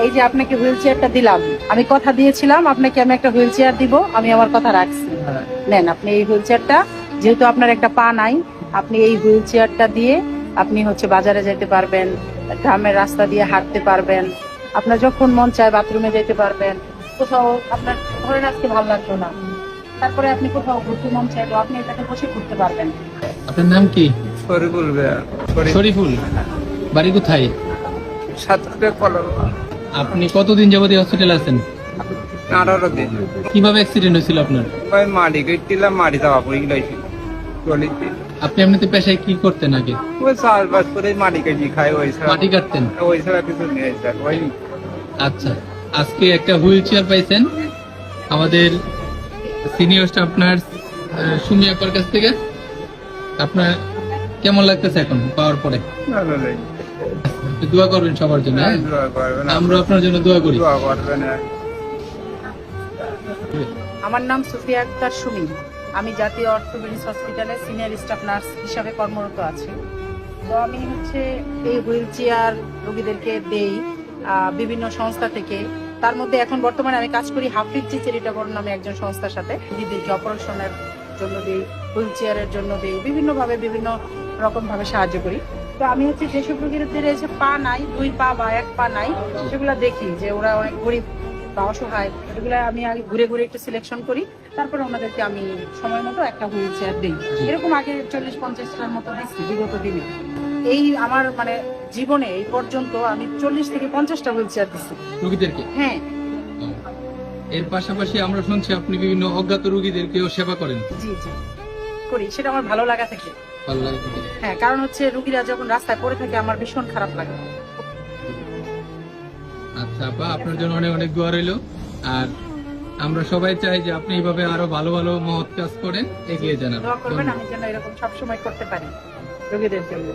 এই যে আপনাকে হুইল চেয়ারটা দিলাম, আমি কথা দিয়েছিলাম আপনাকে আমি একটা হুইল চেয়ার দিব, আমি আমার কথা রাখছি। নেন আপনি এই হুইল চেয়ারটা, যেহেতু আপনার একটা পা নাই, আপনি এই হুইল চেয়ারটা দিয়ে আপনি হচ্ছে বাজারে যেতে পারবেন, গ্রামের রাস্তা দিয়ে হাঁটতে পারবেন, আপনার যখন মন চায় বাথরুমে যেতে পারবেন, কোথাও আপনার ধরেন আজকে ভালো লাগলো না, তারপরে আপনি কোথাও ঘুরতে মন চাইলো, আপনি এটাকে বসে ঘুরতে পারবেন। আপনার নাম কি? শরীফুল ভাইয়া। শরীফুল। বাড়ি কোথায়? সাতক্ষীরা কলম। আপনি কতদিন যাবত হসপিটালে আছেন? 18 দিন। কিভাবে অ্যাক্সিডেন্ট হয়েছিল আপনার? ওই মাটি কেটছিলাম, মাটি যাওয়া পড়ে গেলাইছি গলিতে। আপনি এমনিতে পেশায় কি করতেন আগে? ওই চাষবাস করে মাটি কেটে খাই, ওই মাটি কাটতেন? ওই ছাড়া কিছু নেই স্যার। ওই আচ্ছা, আজকে একটা হুইল চেয়ার পাইছেন আমাদের সিনিয়র স্টাফ নার্স সুমি আপার কাছ থেকে। আপনার কেমন লাগতেছে এখন পাওয়ার পরে? ভালো লাগে। একটু দোয়া করবেন সবার জন্য, হ্যাঁ? দোয়া করবেন, আমরা আপনার জন্য দোয়া করি। দোয়া করবেন। আমার নাম সুফিয়া আক্তার সুমি, আমি জাতীয় অর্থোপেডিক্স হসপিটালে সিনিয়র স্টাফ নার্স হিসাবে কর্মরত আছি। তো আমি হচ্ছে এই হুইল চেয়ার রোগীদেরকে দেই বিভিন্ন সংস্থা থেকে। তার মধ্যে এখন বর্তমানে আমি কাজ করি হাফিজ চ্যারিটেবল নামে একজন সংস্থার সাথে। রোগীদেরকে অপারেশনের জন্য দিই, হুইল চেয়ারের জন্য দিই, বিভিন্ন ভাবে বিভিন্ন রকম ভাবে সাহায্য করি। তো আমি হচ্ছে যেসব রোগীদের এসে পা নাই, 2 পা বা 1 পা নাই, সেগুলো দেখি যে ওরা অনেক গরিব বা অসহায়, এগুলো আমি আগে ঘুরে ঘুরে একটু সিলেকশন করি, তারপরে ওনাদেরকে আমি সময় মতো একটা হুইল চেয়ার দিই। এরকম আগে 40-50টার মতো দিচ্ছি বিগত দিনে। এই আমার মানে জীবনে এই পর্যন্ত আমি 40 থেকে 50টা হুইল চেয়ার দিচ্ছি রোগীদেরকে। হ্যাঁ। এর পাশাপাশি আমরা শুনছি আপনি বিভিন্ন অজ্ঞাত রোগীদেরকেও সেবা করেন। জি জি করি, সেটা আমার ভালো লাগা থেকে। ভালো লাগে। হ্যাঁ, কারণ হচ্ছে রোগীরা যখন রাস্তায় পড়ে থাকে আমার ভীষণ খারাপ লাগে। আচ্ছা আপা, আপনার জন্য অনেক অনেক দোয়া রইল। আর আমরা সবাই চাই যে আপনি এইভাবে আরো ভালো ভালো মহৎ কাজ করেন, এগিয়ে যান। দোয়া করবেন আমি যেন এরকম সবসময় করতে পারি রোগীদের জন্য।